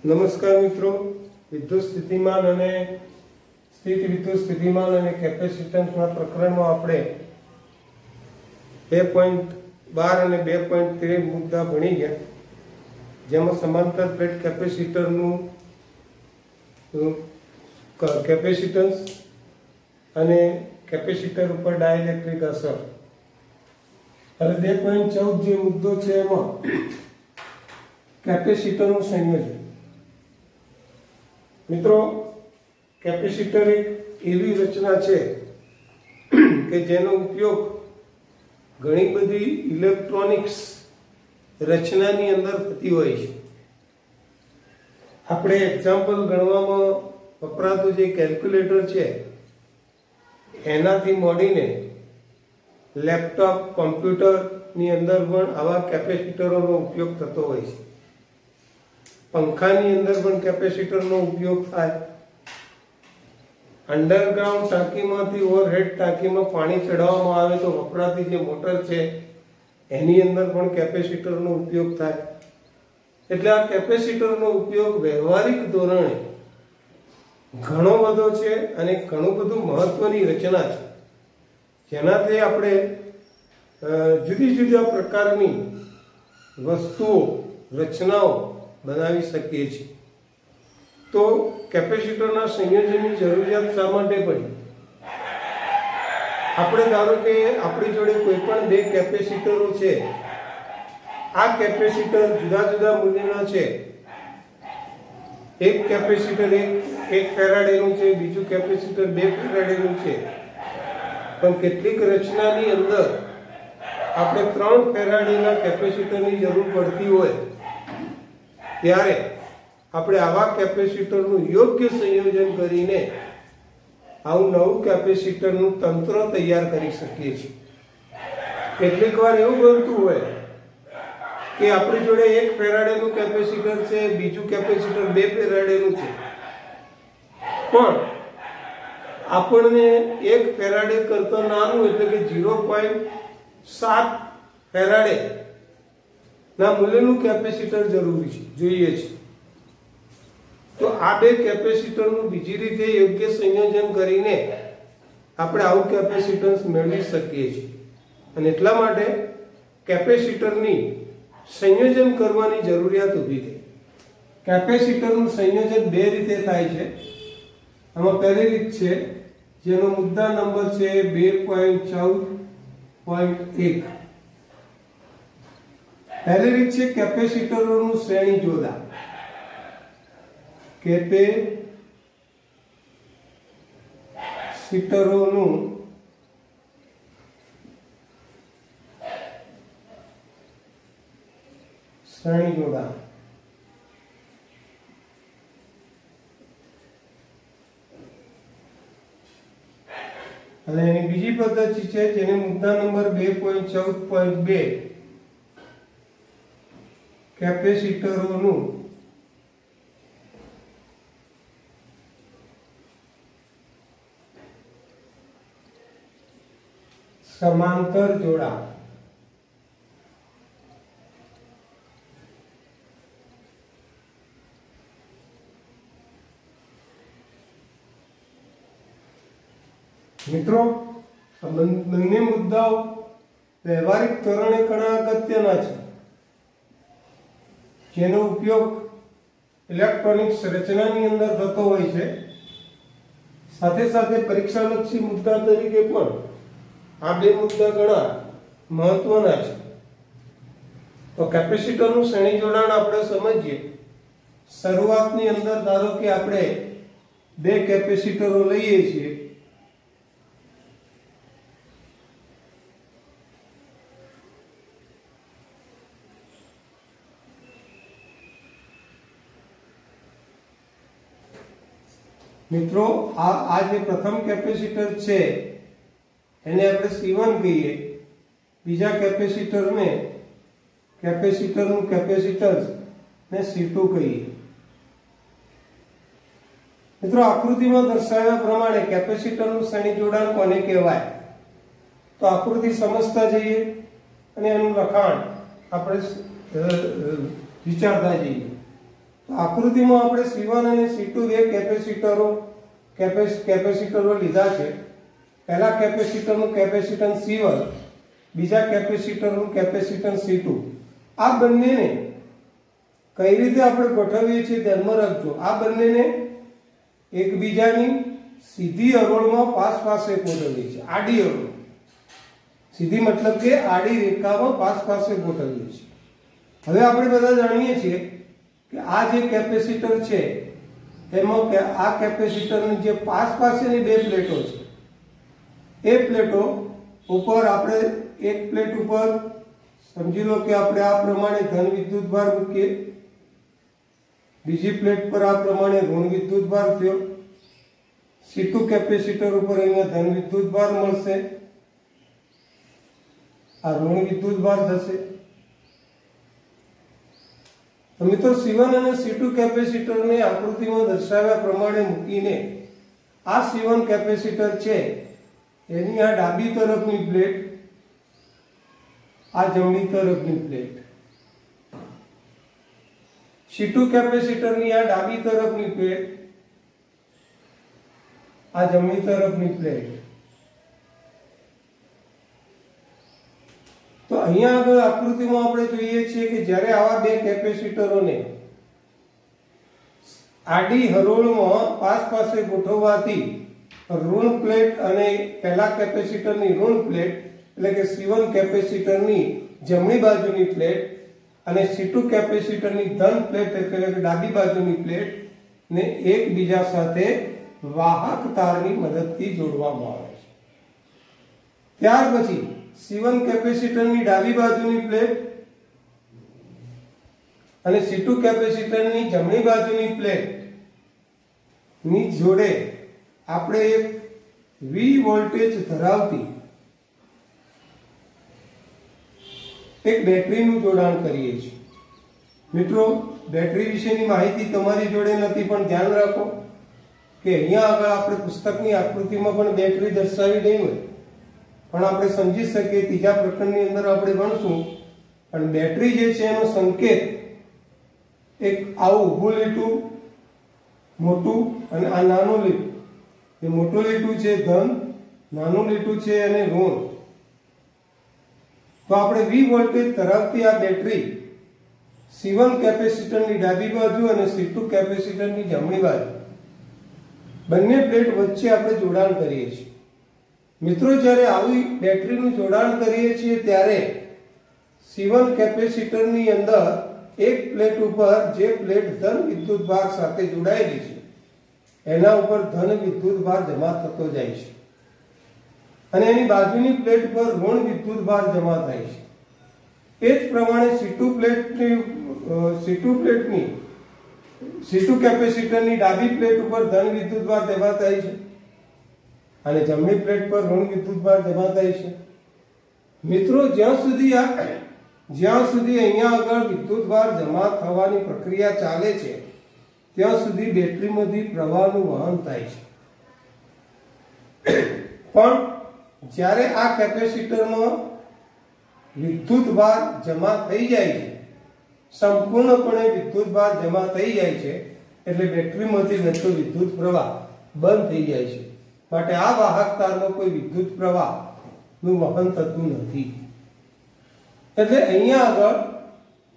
નમસ્કાર મિત્રો, વિદ્યુત સ્થિતિમાન અને સ્થિત વિદ્યુત સ્થિતિમાન અને કેપેસિટન્સના પ્રકરણમાં આપણે 2.12 અને 2.13 મુદ્દા ભણી ગયા, જેમાં સમાંતર પ્લેટ કેપેસિટરનું કેપેસિટન્સ અને કેપેસિટર ઉપર ડાઇલેક્ટ્રિક અસર. હવે 2.14 જે મુદ્દો છે એમાં કેપેસિટરનું સંયોજન. મિત્રો, કેપેસિટર એક એવી રચના છે કે જેનો ઉપયોગ ઘણી બધી ઇલેક્ટ્રોનિક્સ રચનાની અંદર થતી હોય છે. આપણે એક્ઝામ્પલ ગણવામાં વપરાતું જે કેલ્ક્યુલેટર છે એનાથી મોડીને લેપટોપ, કોમ્પ્યુટરની અંદર પણ આવા કેપેસિટરોનો ઉપયોગ થતો હોય છે. પંખાની અંદર પણ કેપેસિટરનો ઉપયોગ થાય. અંડરગ્રાઉન્ડ ટાંકીમાંથી ઓવરહેડ ટાંકીમાં પાણી ચડાવવામાં આવે તો વપરાતી જે મોટર છે એની અંદર પણ કેપેસિટરનો ઉપયોગ થાય. એટલે આ કેપેસિટરનો ઉપયોગ વ્યવહારિક ધોરણે ઘણો બધો છે અને ઘણું બધું મહત્વની રચના છે, જેનાથી આપણે જુદી જુદા પ્રકારની વસ્તુઓ, રચનાઓ બનાવી શકીએ છીએ. તો કેપેસિટરના સંયોજનની જરૂરિયાત શા માટે પડી? આપણે ધારો કે આપણી જોડે કોઈ પણ બે કેપેસિટરો છે. આ કેપેસિટર જુદા જુદા મૂલ્યના છે. એક કેપેસિટર એક ફેરાડેનું છે, બીજું કેપેસિટર 2 ફેરાડેનું છે. પણ કેટલીક રચનાની અંદર આપણે 3 ફેરાડેના કેપેસિટરની જરૂર પડતી હોય ત્યારે આપણે આવા કેપેસિટરનું યોગ્ય સંયોજન કરીને આવું નવું કેપેસિટરનું તંત્ર તૈયાર કરી શકીએ છીએ. કેટલીક વાર એવું બનતું હોય કે આપણી જોડે 1 ફેરાડેનું કેપેસિટર છે, બીજું કેપેસિટર 2 ફેરાડેનું છે, પણ આપણને 1 ફેરાડે કરતાં નાનું એટલે કે 0.7 ફેરાડે ના મૂલ્યનું કેપેસિટર જરૂરી છે, જોઈએ છે. તો આ બે કેપેસિટરનું બીજી રીતે યોગ્ય સંયોજન કરીને આપણે આવું કેપેસિટન્સ મેળવી શકીએ છીએ. અને એટલા માટે કેપેસિટરની સંયોજન કરવાની જરૂરિયાત ઊભી થઈ. કેપેસિટરનું સંયોજન બે રીતે થાય છે. આમાં પહેલી રીત છે જેનો મુદ્દા નંબર છે 2.14.1. પહેલી રીત છે કેપેસિટરોનું શ્રેણી જોડાણ. કેપેસિટરોનું શ્રેણી જોડાણ. અને એની બીજી પદ્ધતિ છે જેને મુદ્દા નંબર 2.14.2 કેપેસિટરોનું સમાંતર જોડાણ. મિત્રો, આ બંને મુદ્દાઓ વ્યવહારિક ધોરણે ઘણા અગત્યના છે, જેનો ઉપયોગ ઇલેક્ટ્રોનિક્સ રચનાની અંદર થતો હોય છે. સાથે સાથે પરીક્ષાલક્ષી મુદ્દા તરીકે પણ આ બે મુદ્દા ઘણા મહત્વના છે. તો કેપેસિટરનું શ્રેણી જોડાણ આપણે સમજીએ. શરૂઆતની અંદર ધારો કે આપણે બે કેપેસિટરો લઈએ છીએ. મિત્રો, આ જે પ્રથમ કેપેસિટર છે એને આપણે C1 કહીએ. બીજા કેપેસિટરને કેપેસિટરનું કેપેસિટન્સ ને C2 કહીએ. મિત્રો, આકૃતિમાં દર્શાવ્યા પ્રમાણે કેપેસિટરનું શ્રેણી જોડાણ કોને કહેવાય? તો આકૃતિ સમજતા જઈએ અને એનું લખાણ આપણે વિચારતા જઈએ. તો આકૃતિમાં આપણે C1 અને C2 બે કેપેસિટરો લીધા છે. પહેલા કેપેસિટરનું કેપેસિટન્સ C1, બીજા કેપેસિટરનું કેપેસિટન્સ C2. આ બંનેને કઈ રીતે આપણે ગોઠવીએ છીએ ધ્યાનમાં રાખજો. આ બંનેને એકબીજાની સીધી હરોળમાં પાસે ગોઠવીએ છીએ. આડી હરોળ, સીધી મતલબ કે આડી રેખામાં પાસે ગોઠવીએ છીએ. હવે આપણે બધા જાણીએ છીએ કે આ જે કેપેસિટર છે એમાં આ કેપેસિટરની જે પાસેની બે પ્લેટો છે, એ પ્લેટો ઉપર આપણે એક પ્લેટ ઉપર સમજી લો કે આપણે આ પ્રમાણે ધન વિદ્યુતભાર મૂકીએ, બીજી પ્લેટ પર આ પ્રમાણે ઋણ વિદ્યુતભાર થયો. C2 કેપેસિટર ઉપર અહીંયા ધન વિદ્યુતભાર મળશે, આ ઋણ વિદ્યુતભાર થશે. તો મિત્રો C1 અને C2 કેપેસિટરને આકૃતિમાં દર્શાવ્યા પ્રમાણે મૂકીને આ C1 કેપેસિટર છે એની આ ડાબી તરફની પ્લેટ, આ જમણી તરફની પ્લેટ. C2 કેપેસિટરની આ ડાબી તરફની પ્લેટ, આ જમણી તરફની પ્લેટ. તો અહીંયા આગળ આકૃતિમાં આપણે જોઈએ છીએ કે જ્યારે આવા બે કેપેસિટરોને આડી હરોળમાં પાસે ગોઠવવાથી ઋણ પ્લેટ અને પહેલા કેપેસિટરની ઋણ પ્લેટ એટલે કે C1 કેપેસિટરની જમણી બાજુની પ્લેટ અને C2 કેપેસિટરની ધન પ્લેટ એટલે કે ડાબી બાજુની પ્લેટ ને એકબીજા સાથે વાહક તારની મદદથી જોડવામાં આવે છે. ત્યાર પછી C1 કેપેસિટરની ડાબી બાજુની પ્લેટ અને C2 કેપેસિટરની જમણી બાજુની પ્લેટ ની જોડે આપણે એક V વોલ્ટેજ ધરાવતી એક બેટરીનું જોડાણ કરીએ છીએ. મિત્રો, બેટરી વિશેની માહિતી તમારી જોડે નથી, પણ ધ્યાન રાખો કે અહીંયા આગળ આપણે પુસ્તકની આકૃતિમાં પણ બેટરી દર્શાવી નહીં હોય, પણ આપણે સમજી શકીએ ત્રીજા પ્રકરણની અંદર આપણે ભણશું. પણ બેટરી જે છે એનો સંકેત એક આવું ઊભું લીટું મોટું અને આ નાનું લીટું, એ મોટું લીટું છે ધન, નાનું લીટું છે અને ઋણ. તો આપણે V વોલ્ટેજ ધરાવતી આ બેટરી C1 કેપેસિટરની ડાબી બાજુ અને C2 કેપેસિટરની જમણી બાજુ બંને પ્લેટ વચ્ચે આપણે જોડાણ કરીએ છીએ. મિત્રો, જ્યારે આવી બેટરીનું જોડાણ કરીએ છીએ ત્યારે C1 કેપેસિટરની અંદર એક પ્લેટ ઉપર જે પ્લેટ ધન વિદ્યુતભાર સાથે જોડાયેલી છે એના ઉપર ધન વિદ્યુતભાર જમા થતો જાય છે અને એની બાજુની પ્લેટ પર ઋણ વિદ્યુતભાર જમા થાય છે. એ જ પ્રમાણે C2 કેપેસિટરની ડાબી પ્લેટ ઉપર ધન વિદ્યુતભાર જમા થાય છે અને જમણી પ્લેટ પર ઋણ વિદ્યુતભાર જમા થાય છે. મિત્રો, જ્યાં સુધી અહીંયા આગળ વિદ્યુતભાર જમા થવાની પ્રક્રિયા ચાલે છે ત્યાં સુધી બેટરીમાંથી પ્રવાહનું વહન થાય છે. પણ જ્યારે આ કેપેસિટરમાં વિદ્યુતભાર જમા થઈ જાય છે, સંપૂર્ણપણે વિદ્યુતભાર જમા થઈ જાય છે એટલે બેટરીમાંથી વહેતો વિદ્યુત પ્રવાહ બંધ થઈ જાય છે. માટે આ વાહક તારમાં કોઈ વિદ્યુત પ્રવાહનું વહન થતું નથી. એટલે અહીંયા આગળ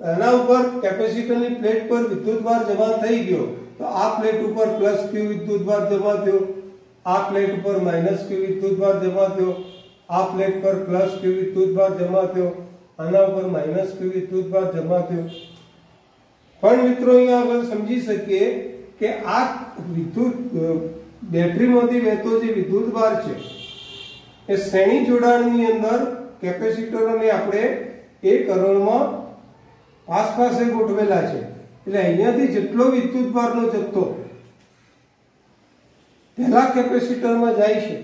એના ઉપર કેપેસિટરની પ્લેટ પર વિદ્યુતભાર જમા થઈ ગયો તો આ પ્લેટ ઉપર +Q વિદ્યુતભાર જમા થયો, આ પ્લેટ ઉપર -Q વિદ્યુતભાર જમા થયો, આ પ્લેટ પર +Q વિદ્યુતભાર જમા થયો, આના ઉપર -Q વિદ્યુતભાર જમા થયો. પણ મિત્રો, અહીંયા આગળ સમજી શકીએ કે આ બેટરીમાંથી વહેતો જે વિદ્યુતભાર છે એ શ્રેણી જોડાણની અંદર કેપેસિટરોને આપણે એક હરોળમાં પાસે ગોઠવેલા છે. એટલે અહીંયાથી જેટલો વિદ્યુતભારનો જથ્થો પહેલા કેપેસિટરમાં જાય છે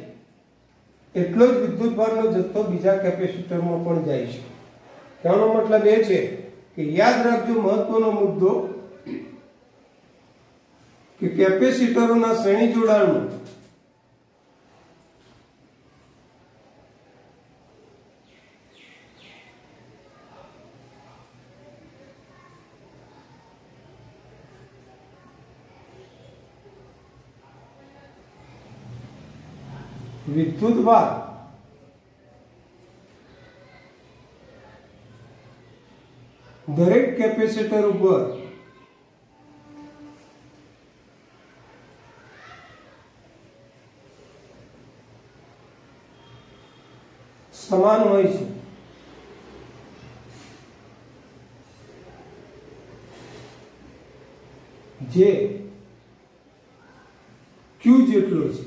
એટલો જ વિદ્યુતભારનો જથ્થો બીજા કેપેસિટરમાં પણ જાય છે. તેનો મતલબ એ છે કે યાદ રાખજો મહત્વનો મુદ્દો કે કેપેસિટરોના શ્રેણી જોડાણમાં વિદ્યુતભાર દરેક કેપેસિટર ઉપર સમાન હોય છે, જે Q જેટલો છે।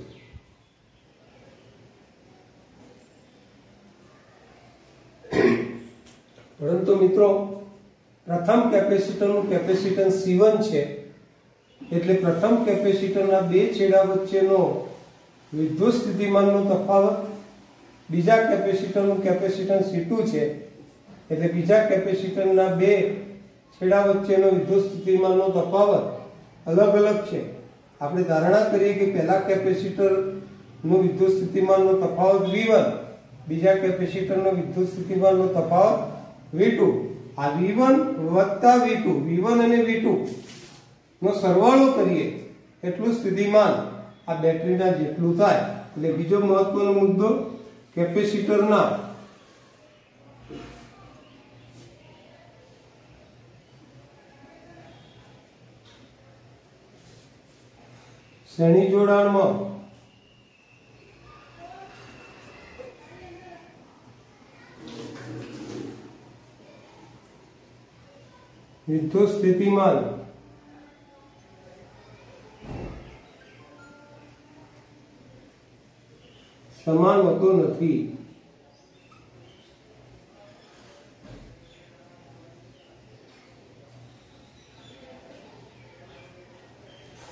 પરંતુ મિત્રો પ્રથમ કેપેસિટરનું કેપેસિટન્સ C1 છે, એટલે પ્રથમ કેપેસિટરના બે છેડા વચ્ચેનો વિદ્યુત સ્થિતિમાનનો તફાવત, બીજા કેપેસિટરનું કેપેસિટન્સ C2 છે, એટલે બીજા કેપેસિટરના બે છેડા વચ્ચેનો વિદ્યુત સ્થિતિમાનનો તફાવત અલગ અલગ છે। આપણે ધારણા કરીએ કે પહેલા કેપેસિટરનો વિદ્યુત સ્થિતિમાનનો તફાવત V1, બીજા કેપેસિટરનો વિદ્યુત સ્થિતિમાનનો તફાવત V2। આ V1 વત્તા V2, V1 અને V2 નો સરવાળો કરીએ એટલું સ્થિતિમાન આ બેટરીના જેટલું થાય। એટલે બીજો મહત્વનો મુદ્દો કેપેસિટરના શ્રેણી જોડાણમાં વિદ્યુત સ્થિતિમાન સમાન હોતો નથી।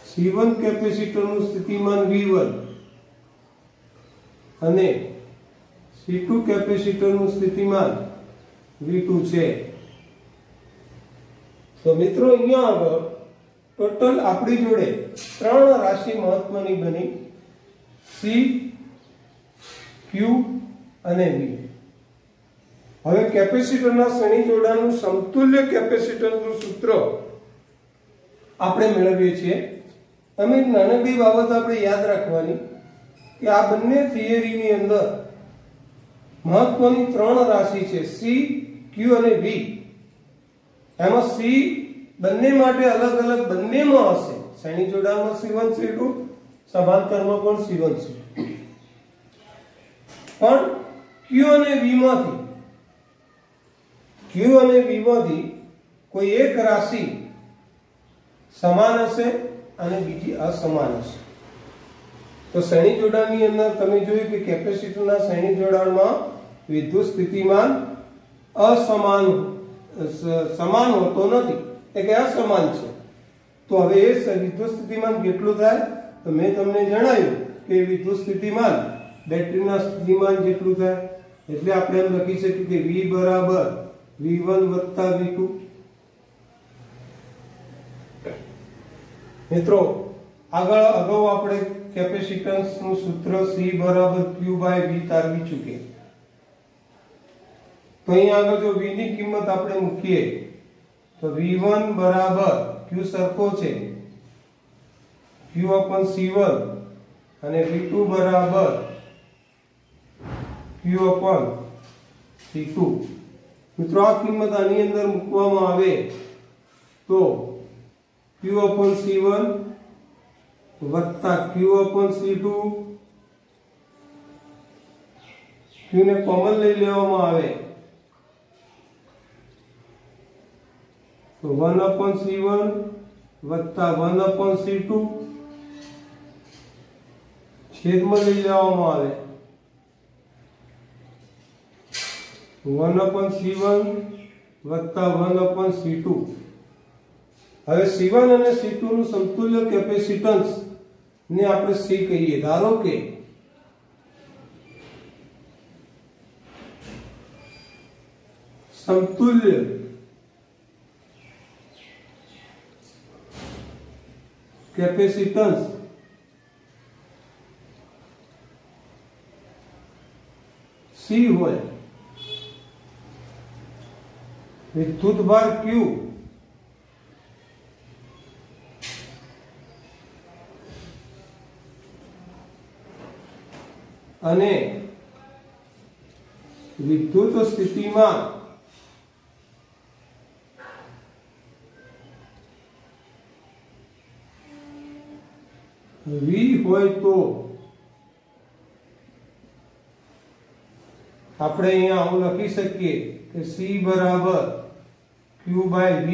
C1 કેપેસિટરનું સ્થિતિમાન V1 અને C2 કેપેસિટરનું સ્થિતિમાન V2 છે। તો મિત્રો અહીંયા આગળ ટોટલ આપણી જોડે ત્રણ રાશિ મહત્વની બની, C, Q અને V। હવે કેપેસિટરના શ્રેણી જોડાણનું સમતુલ્ય કેપેસિટન્સનું સૂત્ર આપણે મેળવીએ છીએ। અમે નાનકડી બાબત આપણે યાદ રાખવાની કે આ બંને થિયરીની અંદર મહત્વની ત્રણ રાશિ છે, C, Q અને V। એમાં C બંને માટે અલગ અલગ બંનેમાં હશે, શ્રેણી જોડાણમાં C1 C2, સમાંતરમાં પણ C1 C2। પણ Q અને V માંથી કોઈ એક રાશિ સમાન હશે અને બીજી અસમાન હશે। તો શ્રેણી જોડાણની અંદર તમે જોયું કે કેપેસિટરના શ્રેણી જોડાણમાં વિદ્યુત સ્થિતિમાન સમાન હોતો નથી, એટલે કે અસમાન છે। તો હવે એ વિદ્યુત સ્થિતિમાન કેટલું થાય? તો મેં તમને જણાવ્યું કે વિદ્યુત સ્થિતિમાન બેટરીના સ્થિતિમાન જેટલું થાય। એટલે આપણે એમ લખી શકીએ કે V બરાબર V1 વત્તા V2। મિત્રો આગળ અગાઉ આપણે કેપેસિટન્સનું સૂત્ર C બરાબર Q બાય V તારવી ચૂકે। તો અહીં આગળ જો V ની કિંમત આપણે મૂકીએ તો V1 બરાબર Q સરખો છે Q upon C1 અને V2 બરાબર Q upon C2। મિત્રો આ કિંમત આની અંદર મૂકવામાં આવે તો Q upon C1 વત્તા Q upon C2, Q ને કોમન લઈ લેવામાં આવે તો 1 upon C1 વત્તા 1 upon C2 છેદમાં લઈ લેવામાં આવે 1 upon C1 વત્તા 1 upon C2। હવે C1 અને C2 નું સમતુલ્ય કેપેસિટન્સ ને આપણે C કહીએ। ધારો કે સમતુલ્ય કેપેસિટન્સ C હોય, વિદ્યુતભાર Q અને વિદ્યુત સ્થિતિમાં V હોય તો આપણે અહીંયા આવું લખી શકીએ કે C બરાબર Q બાય V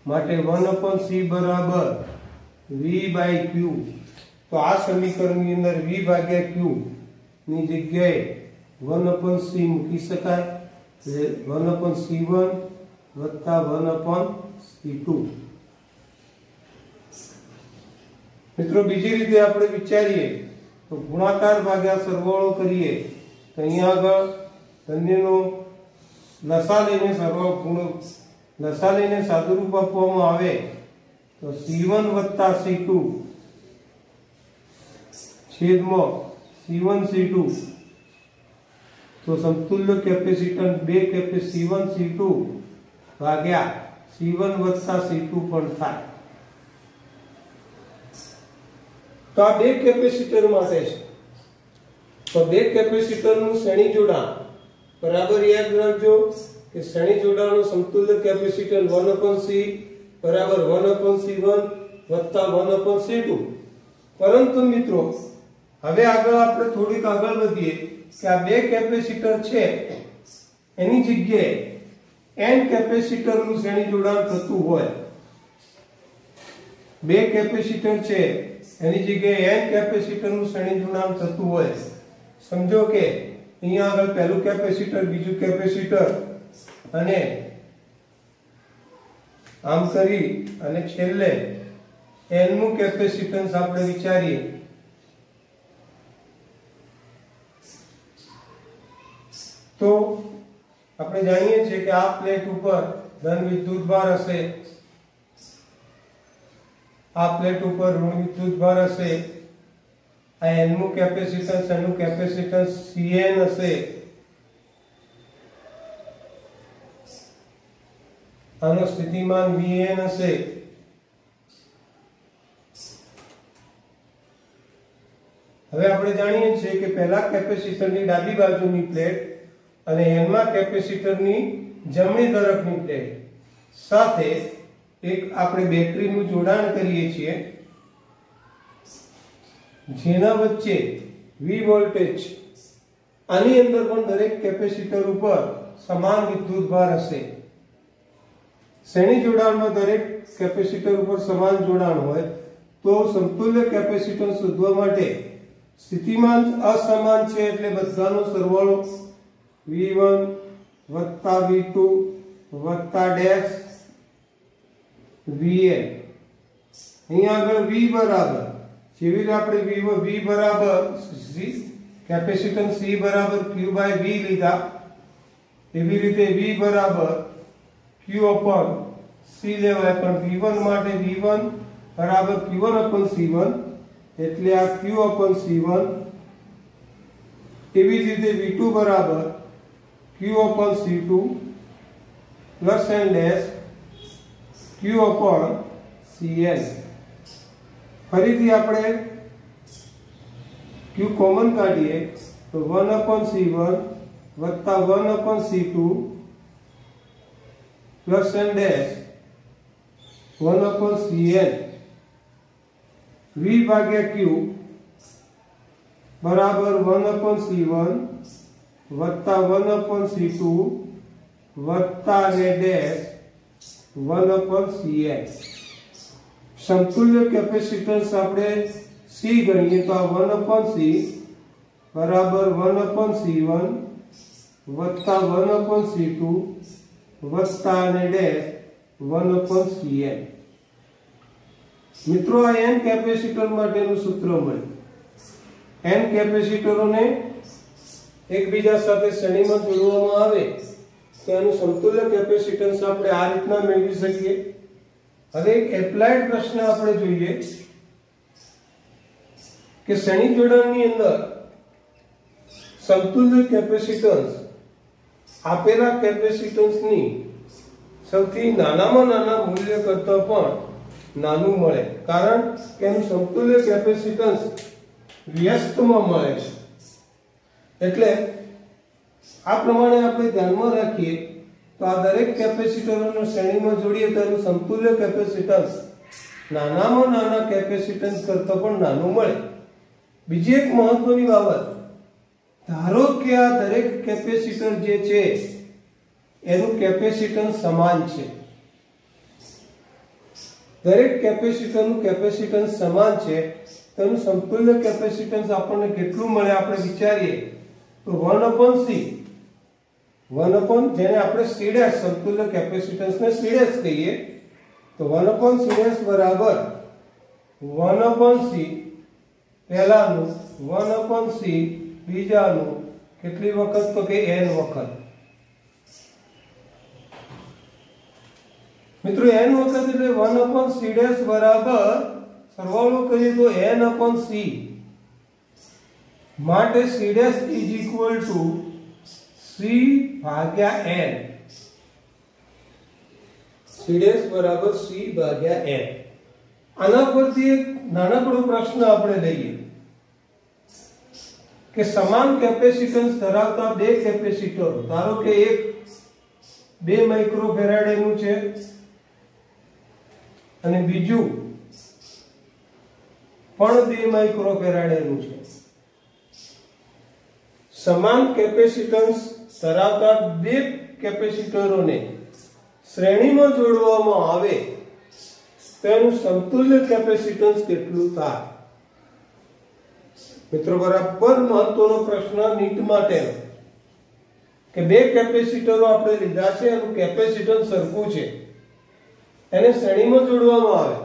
માટે 1/C બરાબર V બાય Q। તો આ સમીકરણની અંદર V ભાગ્યા Q ની જગ્યાએ 1/C મૂકી શકાય, 1/C1 વત્તા 1/C2। મિત્રો બીજી રીતે આપણે વિચારીએ તો ગુણાકાર ભાગ્યા સરવાળો કરીએ તો અહીંયા આગળ બંનેનો લસા લઈને સરવાળો લસા લઈને સાદુરૂપ આપવામાં આવે તો C1 વત્તા C2 છેદમાં C1 C2 તો સમતુલ્ય કેપેસિટન્સ C1 C2 ભાગ્યા C1 વત્તા C2 પણ થાય। તો આ બે કેપેસિટર માટે છે। તો બે કેપેસિટરનું શ્રેણી જોડાણ બરાબર યાદ રાખજો કે શ્રેણી જોડાણનું સમતુલ્ય કેપેસિટર 1/C બરાબર 1/C1 વત્તા 1/C2। પરંતુ મિત્રો હવે આગળ આપણે થોડીક આગળ વધીએ કે આ બે કેપેસિટર છે એની જગ્યાએ n કેપેસિટરનું શ્રેણી જોડાણ થતું હોય, બે કેપેસિટર છે એની જગ્યાએ n કેપેસિટરનું શ્રેણી જોડાણ થતું હોય। સમજો કે અહીંયા આગળ પહેલું કેપેસિટર, બીજું કેપેસિટર અને આમ કરી અને છેલ્લે n નું કેપેસિટન્સ આપણે વિચારીએ તો આપણે જાણીએ છીએ કે આ પ્લેટ ઉપર ધન વિદ્યુતભાર હશે, આ પ્લેટ ઉપર ઋણ વિદ્યુતભાર હશે, આ n નું કેપેસિટન્સ, એનું કેપેસિટન્સ Cn હશે, આનો સ્થિતિમાન Vn હશે। હવે આપણે જાણીએ છીએ કે પહેલા કેપેસિટરની ડાબી બાજુની પ્લેટ અને n માં કેપેસિટરની જમણી તરફની પ્લેટ સાથે એક આપણે બેટરીનું જોડાણ કરીએ છીએ જેના વચ્ચે V વોલ્ટેજ, આની અંદર પણ દરેક કેપેસિટર ઉપર સમાન વિદ્યુતભાર હશે। શ્રેણી જોડાણમાં દરેક કેપેસિટર ઉપર સમાન જોડાણ હોય તો સમતુલ્ય કેપેસિટન્સ શોધવા માટે સ્થિતિમાન અસમાન છે એટલે બધાનો સરવાળો V1 વત્તા V2 વત્તા ડેશ Vn। અહીંયા આગળ V બરાબર જેવી રીતે આપણે V બરાબર કેપેસિટન્સ C બરાબર Q બાય V લીધા એવી રીતે V બરાબર Q upon C લેવાય, પણ V1 માટે V1 બરાબર Q1 upon C1 એટલે આ Q upon C1। એવી જ રીતે V2 બરાબર Q upon C2 plus n dash Q upon Cn। ફરીથી આપણે Q કોમન કાઢીએ તો 1 upon C1 વત્તા 1 upon C2 plus n dash 1 upon Cn। V ભાગ્યા Q બરાબર 1 upon C1 વત્તા 1 upon C2 વત્તા ડેશ 1 upon Cn। સમતુલ્ય કેપેસિટન્સ આપણે C ગણીએ તો આ 1 upon C બરાબર 1 upon C1 વત્તા 1 upon C2 વત્તા અને ડેશ 1 upon Cn। મિત્રો આ n કેપેસિટર માટેનું સૂત્ર મળ્યું। n કેપેસિટરોને એકબીજા સાથે શ્રેણીમાં જોડવામાં આવે તો એનું સમતુલ્ય કેપેસિટન્સ આપણે આ રીતના મેળવી શકીએ। હવે એક એપ્લાઇડ પ્રશ્ન આપણે જોઈએ કે શ્રેણી જોડાણની અંદર સમતુલ્ય કેપેસિટન્સ આપેલા કેપેસિટન્સની સૌથી નાનામાં નાના મૂલ્ય કરતાં પણ નાનું મળે, કારણ કે એનું સમતુલ્ય કેપેસિટન્સ વ્યસ્તમાં મળે છે। એટલે આ પ્રમાણે આપણે ધ્યાનમાં રાખીએ તો આ દરેક કેપેસિટરોને શ્રેણીમાં જોડીએ તો એનું સમતુલ્ય કેપેસિટન્સ નાનામાં નાના કેપેસિટન્સ કરતાં પણ નાનું મળે। બીજી એક મહત્વની બાબત, ધારો કે આ દરેક કેપેસિટર જે છે એનું કેપેસિટન્સ સમાન છે, દરેક કેપેસિટરનું કેપેસિટન્સ સમાન છે, તેનું સમતુલ્ય કેપેસિટન્સ આપણને કેટલું મળે આપણે વિચારીએ તો 1/c, જેને આપણે C' સમતુલ્ય કેપેસિટન્સને C' કહીએ તો 1/C' બરાબર 1/c પહેલાનું 1/c બીજાનું કેટલી વખત તો કે n વખત। મિત્રો n વખત એટલે 1/c' બરાબર સરવાળો કરીએ તો n/c, માટે C' C ભાગ્યા n, C' બરાબર C ભાગ્યા n। આના પરથી એક નાનકડો પ્રશ્ન આપણે લઈએ કે સમાન કેપેસિટન્સ ધરાવતા બે કેપેસિટરો, ધારો કે એક 2 માઇક્રોફેરાડેનું છે અને બીજું પણ 2 માઇક્રોફેરાડેનું છે। સમાન કેપેસિટન્સ ધરાવતા બે કેપેસિટરોને શ્રેણીમાં જોડવામાં આવે તો એનું સમતુલ્ય કેપેસિટન્સ કેટલું થાય? મિત્રો બરાબર મહત્વનો પ્રશ્ન નીટ માટેનો કે બે કેપેસિટરો આપણે લીધા છે, એનું કેપેસિટન્સ સરખું છે, એને શ્રેણીમાં જોડવામાં આવે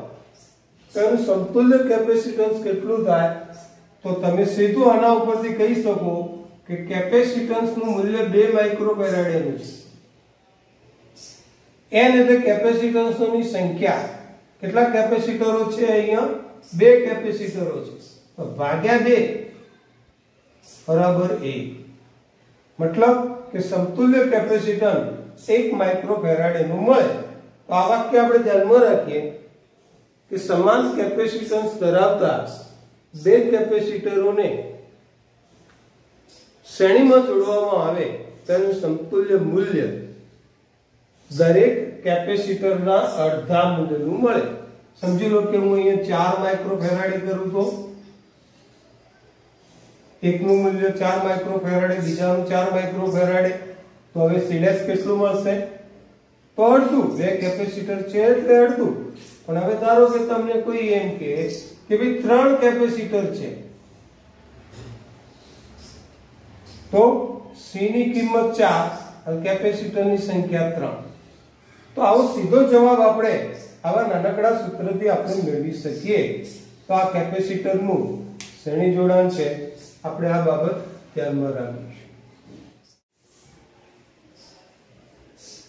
તો એનું સમતુલ્ય કેપેસિટન્સ કેટલું થાય? તો તમે સીધું આના ઉપરથી કહી શકો કે કેપેસિટન્સનું મૂલ્ય 2 માઇક્રોફેરાડેનું છે। n એટલે કેપેસિટન્સની સંખ્યા, કેટલા કેપેસિટરો છે? અહીંયા 2 કેપેસિટરો છે તો ભાગ્યા 2 બરાબર 1, મતલબ કે સમતુલ્ય કેપેસિટન્સ 1 માઇક્રોફેરાડેનું મળે। તો આ વાક્ય આપણે ધ્યાનમાં રાખીએ કે સમાન કેપેસિટન્સ ધરાવતા બે કેપેસિટરોને શ્રેણીમાં જોડવામાં આવે તેનું સમતુલ્ય મૂલ્ય દરેક કેપેસિટરના અડધા મૂલ્યનું મળે। સમજી લો કે હું અહીંયા 4 માઇક્રોફેરાડે કરું તો એકનું મૂલ્ય 4 માઇક્રોફેરાડે, બીજાનું 4 માઇક્રોફેરાડે, તો હવે C' કેટલું મળશે? તો અડધું, બે કેપેસિટર છે એટલે અડધું। પણ હવે ધારો કે તમને કોઈ એમ કે ભાઈ 3 કેપેસિટર છે તો C ની કિંમત 4 અને કેપેસિટરની સંખ્યા 3, તો આવો સીધો જવાબ આપણે આવા નાનકડા સૂત્રથી આપણે મેળવી શકીએ। તો આ કેપેસિટરનું શ્રેણી જોડાણ છે, આપણે આ બાબત ધ્યાનમાં રાખીશું।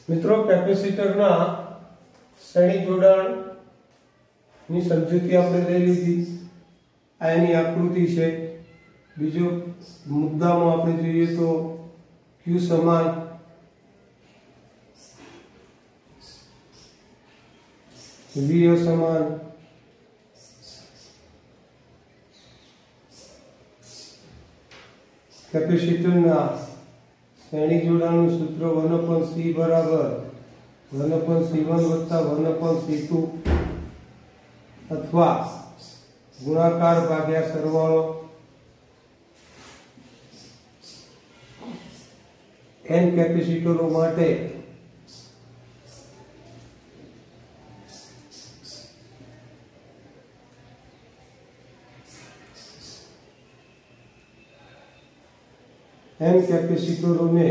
મિત્રો કેપેસિટરના શ્રેણી જોડાણ ની સમજૂતી આપણે લઈ લીધી, આ એની આકૃતિ છે। બીજો મુદ્દામાં આપણે જોઈએ તો Q સમાન V સમાન કેપેસિટરના શ્રેણી જોડાણનું સૂત્ર 1/c બરાબર 1/c1 વત્તા 1/c2 અથવા ગુણાકાર ભાગ્યા સરવાળો n કેપેસિટરો માટે n કેપેસિટરોને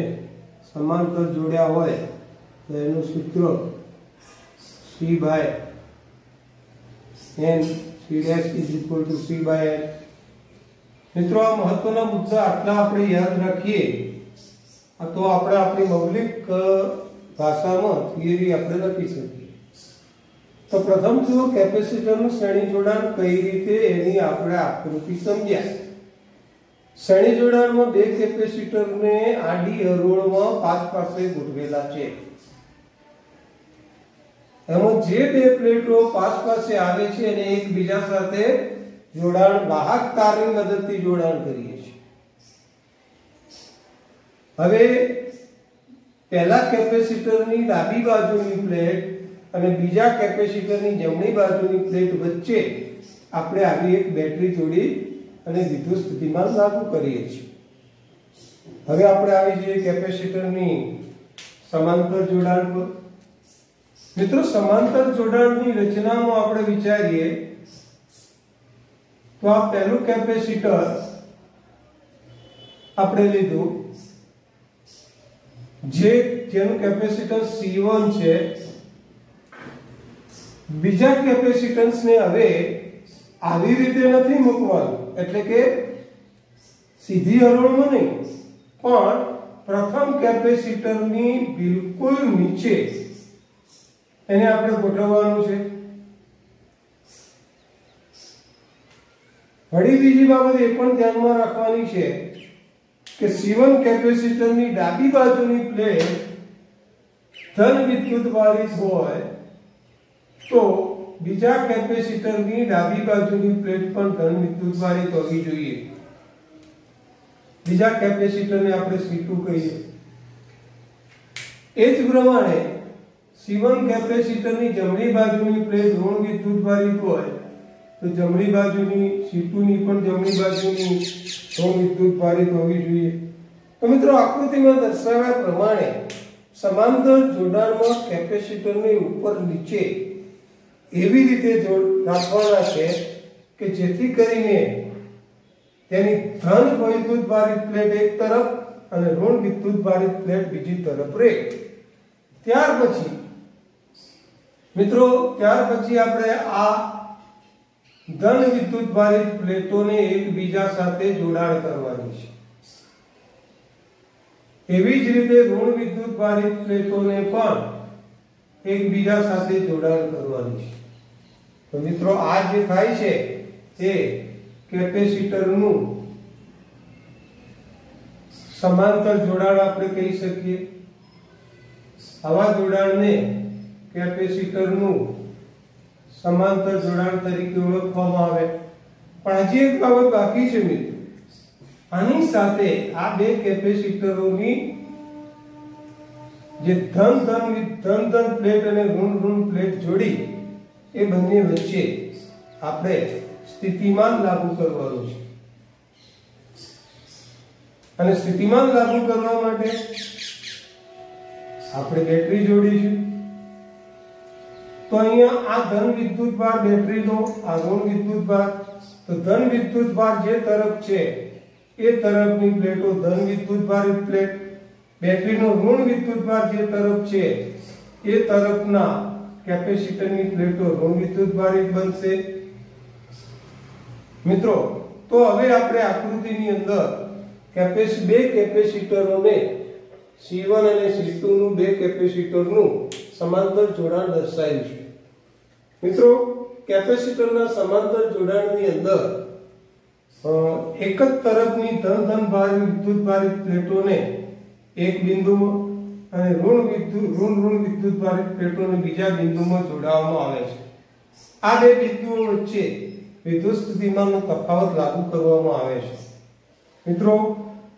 સમાંતર જોડ્યા હોય તો એનું સૂત્ર C by n, C' is equal to C by n। મિત્રો આ મહત્વના મુદ્દા આટલા આપણે યાદ રાખીએ તો આપણે આપણી મૌલિક ભાષામાં થિયરી આપણે લખી શકીએ। તો પ્રથમ જુઓ કેપેસિટરનું શ્રેણી જોડાણ કઈ રીતે, એની આપણે આકૃતિ સમજ્યા। શ્રેણી જોડાણમાં બે કેપેસિટરને આડી હરોળમાં પાસે ગોઠવેલા છે। એમાં જે બે પ્લેટો પાસે આવે છે અને એકબીજા સાથે જોડાણ વાહક તારની મદદથી જોડાણ કરીએ છીએ। હવે પહેલા કેપેસિટરની ડાબી બાજુની પ્લેટ અને બીજા કેપેસિટરની જમણી બાજુની પ્લેટ વચ્ચે આપણે આવી એક બેટરી જોડી અને વિદ્યુત સ્થિતિમાન લાગુ કરીએ છીએ। હવે આપણે આવી જઈએ કેપેસિટરની સમાંતર જોડાણ પર। મિત્રો, સમાંતર જોડાણની રચનામાં આપણે વિચારીએ તો આ પહેલું કેપેસિટર આપણે લીધું, જેનું કેપેસિટન્સ C1 છે। બીજા કેપેસિટન્સને હવે આવી રીતે નથી મૂકવાનું, એટલે કે સીધી હરોળમાં નહીં, પણ પ્રથમ કેપેસિટરની બિલકુલ નીચે એને આપણે ગોઠવવાનું છે। વળી બીજી બાબત એ પણ ધ્યાનમાં રાખવાની છે કે C1 કેપેસિટરની ડાબી બાજુની પ્લેટ ધન વિદ્યુતભારિત હોય તો બીજા કેપેસિટરની ડાબી બાજુની પ્લેટ પણ ધન વિદ્યુતભારિત હોવી જોઈએ। બીજા કેપેસિટરને આપણે C2 કહીએ। એ જ પ્રમાણે C1 કેપેસિટરની જમણી બાજુની પ્લેટ ઋણ વિદ્યુતભારિત હોય તો જમણી બાજુની C2 ની પણ જમણી બાજુની ઋણ વિદ્યુતભારિત હોવી જોઈએ। તો મિત્રો, આકૃતિમાં દર્શાવ્યા પ્રમાણે સમાંતર જોડાણમાં કેપેસિટરને ઉપર નીચે એવી રીતે રાખવાના છે કે જેથી કરીને તેની ધન વિદ્યુતભારિત પ્લેટ એક તરફ અને ઋણ વિદ્યુતભારિત પ્લેટ બીજી તરફ રહે। ત્યાર પછી મિત્રો, આપણે આ ધન વિદ્યુતભારિત પ્લેટોને એકબીજા સાથે જોડાણ કરવાની છે। એવી જ રીતે ઋણ વિદ્યુતભારિત પ્લેટોને પણ એકબીજા સાથે જોડાણ કરવાની છે। તો મિત્રો, આ જે થાય છે એ કેપેસિટરનું સમાંતર જોડાણ આપણે કહી શકીએ। આવા જોડાણને કેપેસિટરનું સમાંતર જોડાણ તરીકે ઓળખવામાં આવે। પણ હજી એક બાબત બાકી છે મિત્રો, આની સાથે આ બે કેપેસિટરોની જે ધન પ્લેટ અને ઋણ પ્લેટ જોડી એ બંને વચ્ચે આપણે સ્થિતિમાન લાગુ કરવાનું છે। અને સ્થિતિમાન લાગુ કરવા માટે આપણે બેટરી જોડીશું। તો અહીંયા આ ધન વિદ્યુતભાર બેટરીનો, આ ઋણ વિદ્યુતભાર, તો ધન વિદ્યુતભાર જે તરફ છે એ તરફની પ્લેટો ધન વિદ્યુતભારિત પ્લેટ, બેટરીનો ઋણ વિદ્યુતભાર જે તરફ છે એ તરફના કેપેસિટરની પ્લેટો ઋણ વિદ્યુતભારિત બનશે। મિત્રો, તો હવે આપણે આકૃતિની અંદર બે કેપેસિટરોને C1 અને C2 નું બે કેપેસિટરનું સમાંતર જોડાણ દર્શાવ્યું છે। મિત્રો, કેપેસિટરના સમાંતર જોડાણની અંદર એક જ તરફની ધન વિદ્યુતભારિત પ્લેટોને એક બિંદુમાં અને ઋણ વિદ્યુતભારિત પ્લેટોને બીજા બિંદુમાં જોડાવવામાં આવે છે। આ બે બિંદુઓ વચ્ચે વિદ્યુત સ્થિતિમાનનો તફાવત લાગુ કરવામાં આવે છે। મિત્રો,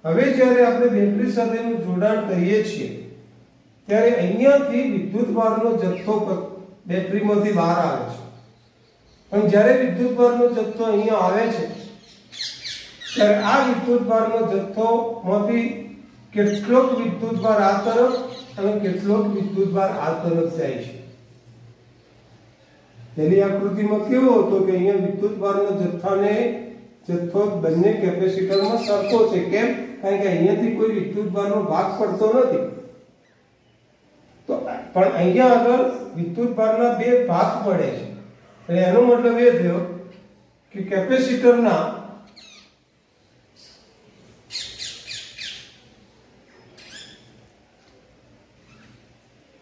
હવે જ્યારે આપણે બેટરી સાથેનું જોડાણ કરીએ છીએ ત્યારે અહીંયાથી વિદ્યુતભારનો જથ્થો બેટરીમાંથી બહાર આવે છે। પણ જ્યારે વિદ્યુતભારનો જથ્થો અહીંયા આવે છે ત્યારે આ વિદ્યુતભારનો જથ્થોમાંથી કેટલોક વિદ્યુતભાર આ તરફ અને કેટલોક વિદ્યુતભાર આ તરફ જાય છે। તેની આકૃતિમાં કેવો હતો કે અહીંયા વિદ્યુતભારનો જથ્થો બંને કેપેસિટરમાં સરખો છે। કેમ? કારણ કે અહીંયાથી કોઈ વિદ્યુતભારનો ભાગ પડતો નથી। તો પણ અહીંયા આગળ વિદ્યુતભારના બે ભાગ પડે છે, એટલે એનો મતલબ એ થયો કે કેપેસિટરના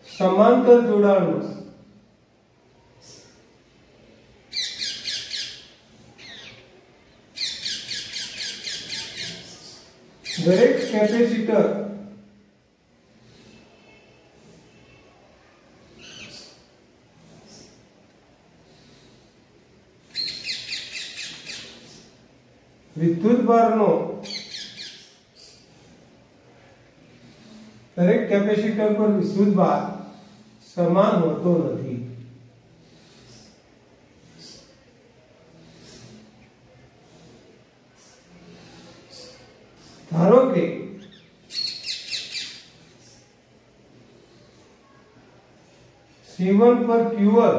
સમાંતર જોડાણમાં દરેક કેપેસિટર વિદ્યુતભારનો દરેક કેપેસિટર પર વિદ્યુતભાર સમાન હોતો નથી। ધારો કે C1 પર Q1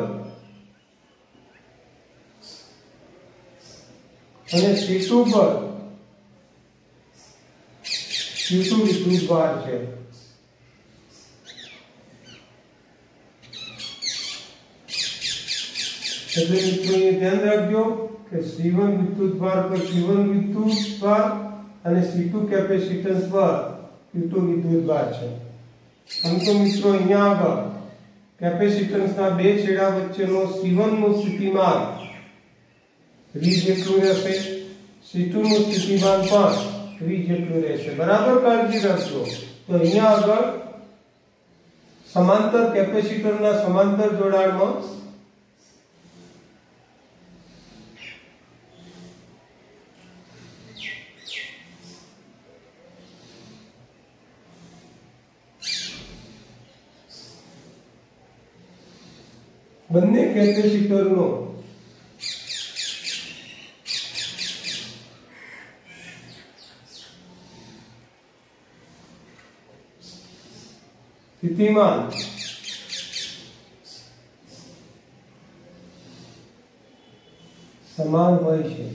અને C2 પર Q2 વિદ્યુતભાર છે। એટલે મિત્રો એ ધ્યાન રાખજો કે C1 વિદ્યુતભાર પર Q1 વિદ્યુતભાર અને C2 કેપેસિટન્સ પર Q2 વિદ્યુતભાર છે। આમ તો મિત્રો અહીંયા આગળ કેપેસિટન્સના બે છેડા વચ્ચેનો C1 નું સ્થિતિમાન V જેટલું રહેશે, C2 નું સ્થિતિમાન પણ V જેટલું રહેશે। બરાબર કાળજી રાખજો। તો અહીંયા આગળ સમાંતર કેપેસિટરના સમાંતર જોડાણમાં બંને કેપેસિટરનો સ્થિતિમાન સમાન હોય છે।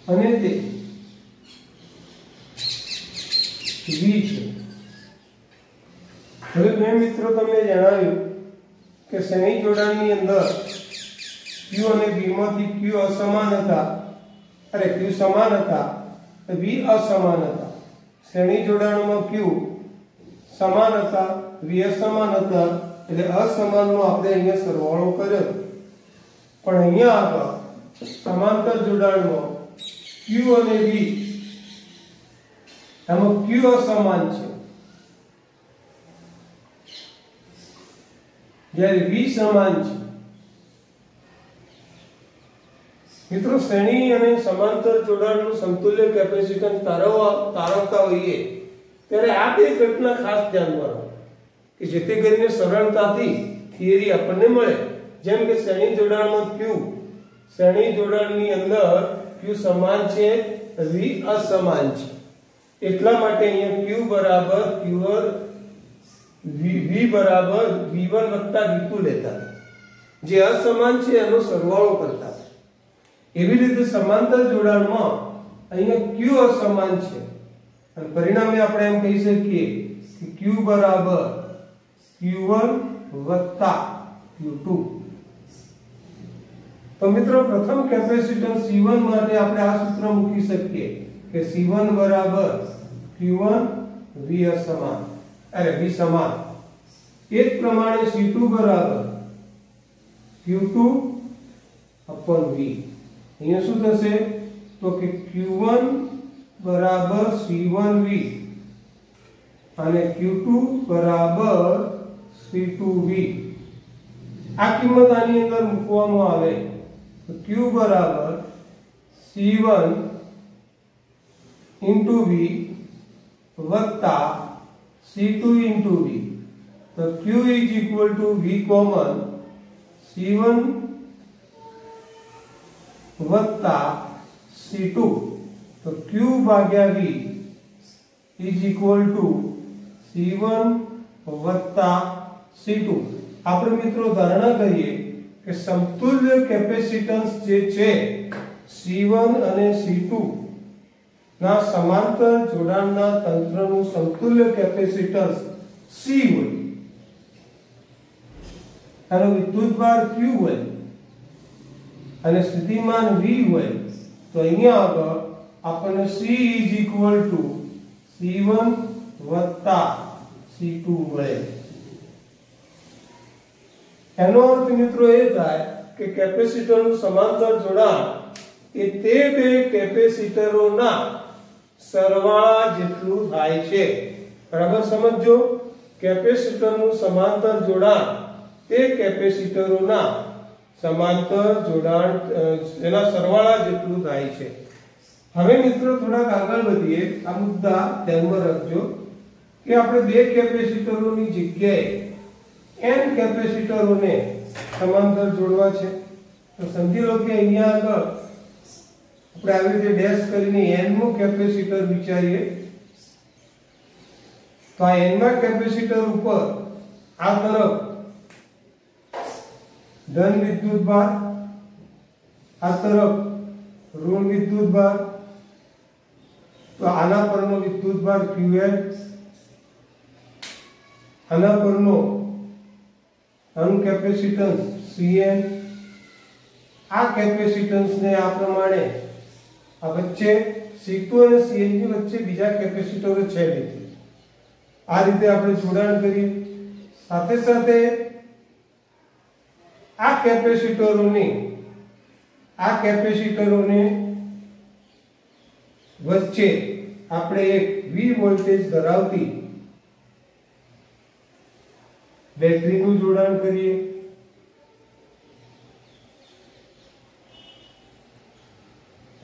અને તે V છે। હવે મેં મિત્રો તમને જણાવ્યું કે શ્રેણી જોડાણની અંદર Q અને V માંથી Q અસમાન હતા, Q સમાન હતા, V અસમાન હતા। શ્રેણી જોડાણમાં Q સમાન હતા, V અસમાન હતા, એટલે અસમાનનો આપણે અહીંયા સરવાળો કર્યો। પણ અહીંયા આગળ સમાંતર જોડાણમાં Q અને V એમાં Q અસમાન છે, જ્યારે V સમાન છે। મિત્રો શ્રેણી અને સમાંતર જોડાણનું સમતુલ્ય કેપેસિટન્સ તારવતા હોઈએ ત્યારે આ બે ઘટના ખાસ ધ્યાનમાં રાખો કે જેથી કરીને સરળતાથી થિયરી આપણને મળે। જેમ કે શ્રેણી જોડાણમાં Q, શ્રેણી જોડાણની અંદર Q સમાન છે, V અસમાન છે, એટલા માટે અહીંયા Q બરાબર Q1 V બરાબર V1 વત્તા V2 લેતા, જે અસમાન છે એનો સરવાળો કરતા। એવી રીતે સમાંતર જોડાણમાં અહીંયા Q અસમાન છે અને પરિણામે આપણે એમ કહી શકીએ કે Q બરાબર Q1 વત્તા Q2। તો મિત્રો પ્રથમ કેપેસિટન્સ C1 માટે આપણે આ સૂત્ર મૂકી શકીએ કે C1 બરાબર Q1 V અસમાન V સમાન। એ જ પ્રમાણે C2 બરાબર Q2 upon V। અહીંયા શું થશે તો કે Q1 બરાબર C1V અને Q2 બરાબર C2V। આ કિંમત આની અંદર મૂકવામાં આવે તો Q બરાબર C1 into V વત્તા C2 into V। તો Q is equal to V common C1 વત્તા C2। તો Q ભાગ્યા V is equal to C1 વત્તા C2। આપણે મિત્રો ધારણા કરીએ કે સમતુલ્ય કેપેસિટન્સ જે છે C1 અને C2 ના સમાંતર જોડાણના તંત્રનું સમતુલ્ય કેપેસિટન્સ C હોય, આનો વિદ્યુતભાર Q હોય અને સ્થિતિમાન V હોય, તો અહીંયા આગળ આપણને C is equal to C1 વત્તા C2 મળે। એનો અર્થ મિત્રો એ થાય કે કેપેસિટરનું સમાંતર જોડાણ એ તે બે કેપેસિટરોના સરવાળા જેટલું થાય છે। બરાબર સમજો, કેપેસિટરનું સમાંતર જોડાણ તે કેપેસિટરોના સમાંતર જોડાણ એના સરવાળા જેટલું થાય છે। હવે મિત્રો થોડાક આગળ વધીએ। આ મુદ્દા ધ્યાનમાં રાખજો કે આપણે બે કેપેસિટરોની જગ્યાએ n કેપેસિટરોને સમાંતર જોડવા છે। તો સમજી લો કે અહીંયા આગળ આપણે આવી રીતે ડેશ કરીને n મો કેપેસિટર વિચારીએ તો આ n મા કેપેસિટર ઉપર આ તરફ ધન વિદ્યુતભાર, આ તરફ ઋણ વિદ્યુતભાર, તો આના પરનો વિદ્યુતભાર Qn, આના પરનો આનું કેપેસિટન્સ Cn, આ કેપેસિટન્સ ને આ પ્રમાણે આ વચ્ચે C2 અને Cn ની વચ્ચે બીજા કેપેસિટરો છે નથી, આ રીતે આપણે જોડાણ કરીએ। સાથે સાથે આ કેપેસિટરોને વચ્ચે આપણે એક V વોલ્ટેજ ધરાવતી બેટરીનું જોડાણ કરીએ।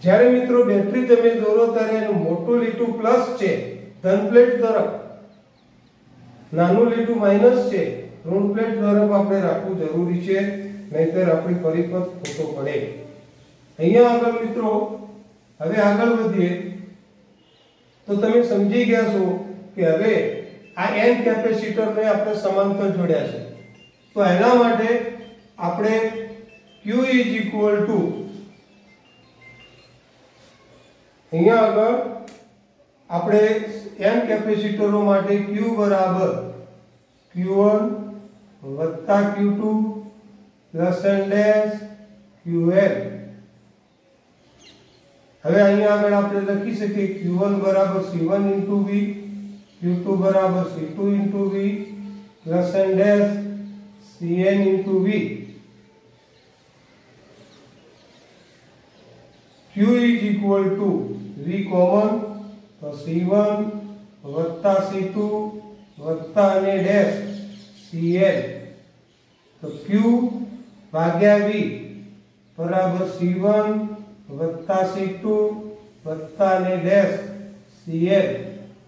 જ્યારે મિત્રો બેટરી તમે દોરો ત્યારે એનું મોટું લીટું પ્લસ છે ધન પ્લેટ તરફ, નાનું લીટું માઈનસ છે ઋણ પ્લેટ તરફ આપણે રાખવું જરૂરી છે, નહીંતર આપણી પરિપથ ખોટો પડે। અહીંયા આગળ મિત્રો હવે આગળ વધીએ તો તમે સમજી ગયા છો કે હવે આ n કેપેસિટરને આપણે સમાંતર જોડ્યા છે, તો એના માટે આપણે Q અહીંયા આગળ આપણે n કેપેસિટરો માટે Q બરાબર Q1 વત્તા Q2 plus n dash Qn। હવે અહીંયા આગળ આપણે લખી શકીએ Q1 બરાબર C1 into V, Q2 બરાબર C2 into V plus n dash Cn into V। Q is equal to V common तो C1 वत्ता C2 वत्ता ने डैश Cn, तो Q भाग्या V बराबर C1 वत्ता C2 वत्ता ने डैश Cn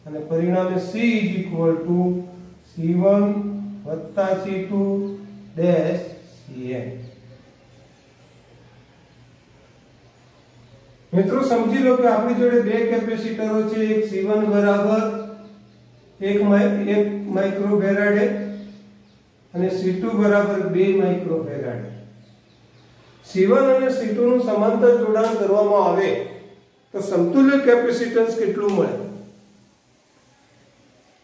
અને પરિણામે C is equal to C1 વત્તા C2 ડેશ Cn। મિત્રો સમજી લો કે આપણી જોડે બે કેપેસિટરો છે, એક C1 બરાબર 1 માઇક્રોફેરાડે અને C2 બરાબર 2 માઇક્રોફેરાડે। C1 અને C2 નું સમાંતર જોડાણ કરવામાં આવે તો સમતુલ્ય કેપેસિટન્સ કેટલું મળે?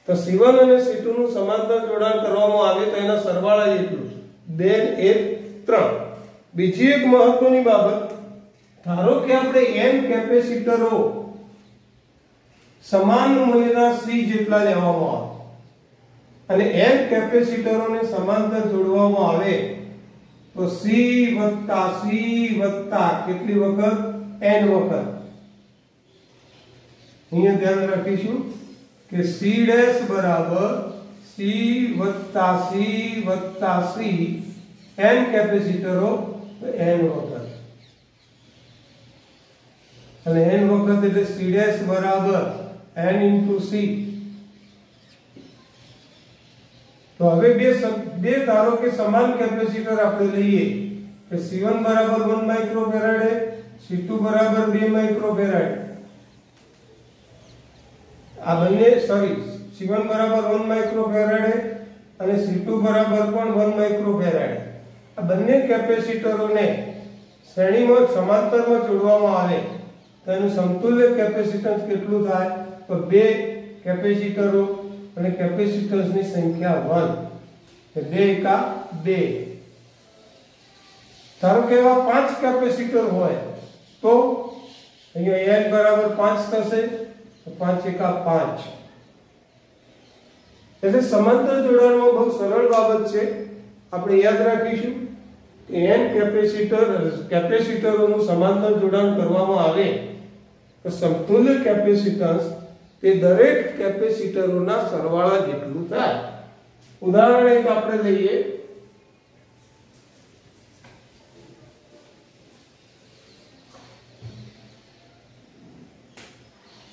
તો C1 અને C2 નું સમાંતર જોડાણ કરવામાં આવે તો એના સરવાળા જેટલું 2 1 3। બીજી એક મહત્વની બાબત, ધારો કે આપણે n કેપેસિટરો સમાન મૂલ્યના C જેટલા લેવામાં આવે અને n કેપેસિટરોને સમાંતર જોડવામાં આવે તો C વત્તા કેટલી વખત? n વખત। અહીંયા ધ્યાન રાખીશું કે C ડેશ બરાબર C વત્તા C n કેપેસિટરો તો n વખત, અને n વખત એટલે C ડેશ બરાબર n into C। તો હવે બે ધારો કે સમાન કેપેસિટર આપણે લઈએ કે C1 બરાબર 1 માઇક્રોફેરાડે, C2 બરાબર 2 માઇક્રોફેરાડે। આ બંને C1 બરાબર 1 માઇક્રોફેરાડે અને C2 બરાબર પણ 1 માઇક્રોફેરાડે। આ બંને કેપેસિટરોને શ્રેણીમાં સમાંતરમાં જોડવામાં આવે તો એનું સમતુલ્ય કેપેસિટન્સ કેટલું થાય? તો બે કેપેસિટરો અને કેપેસિટર્સની સંખ્યા 1, 2 એકા 2। ધારો કે એવા 5 કેપેસિટર હોય તો અહીંયા n બરાબર 5 થશે, તો 5 એકા 5। એટલે સમાંતર જોડાણમાં બહુ સરળ બાબત છે, આપણે યાદ રાખીશું કે n કેપેસિટરોનું સમાંતર જોડાણ કરવામાં આવે તો સમતુલ્ય કેપેસિટન્સ તે દરેક કેપેસિટરોના સરવાળા જેટલું થાય। ઉદાહરણ એક આપણે લઈએ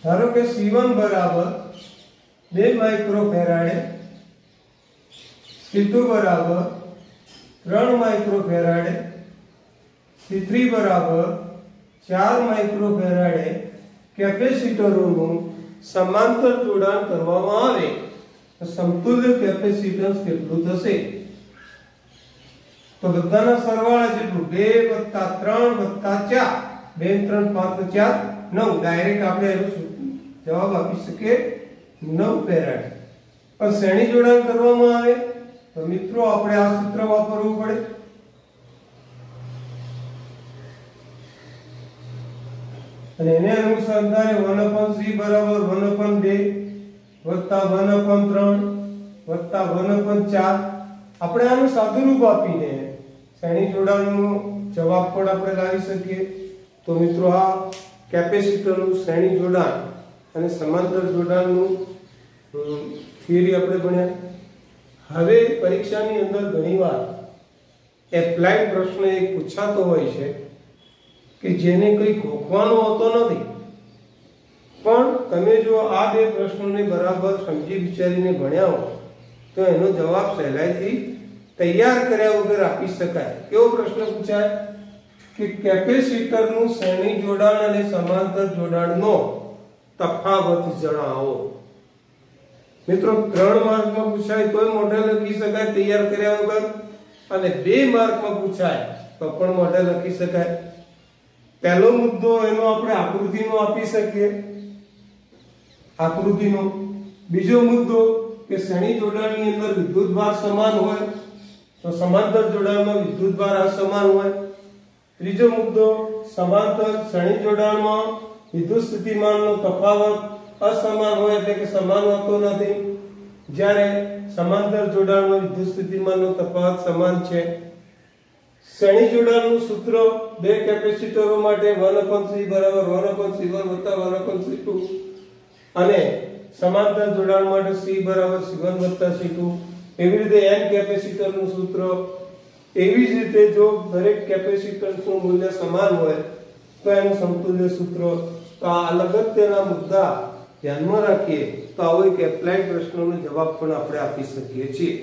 ધારો કે C1 બરાબર 2 માઇક્રોફેરાડે, C2 બરાબર 3 માઇક્રોફેરાડે, C3 બરાબર 4 માઇક્રોફેરાડે કેપેસિટરોનું સમાંતર જોડાણ કરવામાં આવે તો સમતુલ્ય કેપેસિટન્સ કેટલું થશે? તો બધાના સરવાળા જેટલું 2 + 3 + 4, 2 3 5 4 9, ડાયરેક્ટ આપણે એનો જવાબ આપી શકીએ 9 ફેરાડ. પણ શ્રેણી જોડાણ કરવામાં આવે તો મિત્રો આપણે આ સૂત્ર વાપરવું પડે. અને એને અનુસંધાને 1/c બરાબર 1/2 વત્તા 1/3 વત્તા 1/4. આપણે આનું સાદુરૂપ આપીને શ્રેણી જોડાણનો જવાબ પણ આપણે લાવી શકીએ. તો મિત્રો આ કેપેસિટરનું શ્રેણી જોડાણ અને સમાંતર જોડાણનું થિયરી આપણે ભણ્યા. હવે પરીક્ષાની અંદર ઘણીવાર એપ્લાઇડ પ્રશ્ન એક પૂછાતો હોય છે કે જેને કંઈ ગોખવાનો હોતો નથી, પણ તમે જો આ બે પ્રશ્નોને બરાબર સમજી વિચારીને ભણ્યા હો તો એનો જવાબ સહેલાઈથી તૈયાર કર્યા વગર આપી શકાય. કેવો પ્રશ્ન પૂછાય કે કેપેસિટરનું શ્રેણી જોડાણ અને સમાંતર જોડાણનો તફાવત જણાવો. મિત્રો 3 માર્કમાં પૂછાય તોય મોઢે લખી શકાય તૈયાર કર્યા વગર, અને 2 માર્કમાં પૂછાય તો પણ મોઢે લખી શકાય. પહેલો મુદ્દો એનો આપણે આકૃતિનો આપી શકીએ, આકૃતિનો. બીજો મુદ્દો કે શ્રેણી જોડાણની અંદર વિદ્યુતભાર સમાન હોય તો સમાંતર જોડાણમાં વિદ્યુતભાર અસમાન હોય. ત્રીજો મુદ્દો સમાંતર શ્રેણી જોડાણમાં વિદ્યુત સ્થિતિમાનનો તફાવત અસમાન હોય એટલે કે સમાન હોતો નથી, જ્યારે સમાંતર જોડાણમાં વિદ્યુત સ્થિતિમાનનો તફાવત સમાન છે. શ્રેણી જોડાણનું સૂત્ર બે કેપેસિટરો માટે 1/c બરાબર 1/c1 વત્તા 1/c2 અને સમાંતર જોડાણ માટે c બરાબર c1 વત્તા c2. એવી રીતે n કેપેસિટરનું સૂત્ર. એવી જ રીતે જો દરેક કેપેસિટન્સનું મૂલ્ય સમાન હોય તો એનું સમતુલ્ય સૂત્ર. તો આ અગત્યના મુદ્દા ધ્યાનમાં રાખીએ તો આવો એક એપ્લાઇડ પ્રશ્નોનો જવાબ પણ આપણે આપી શકીએ છીએ.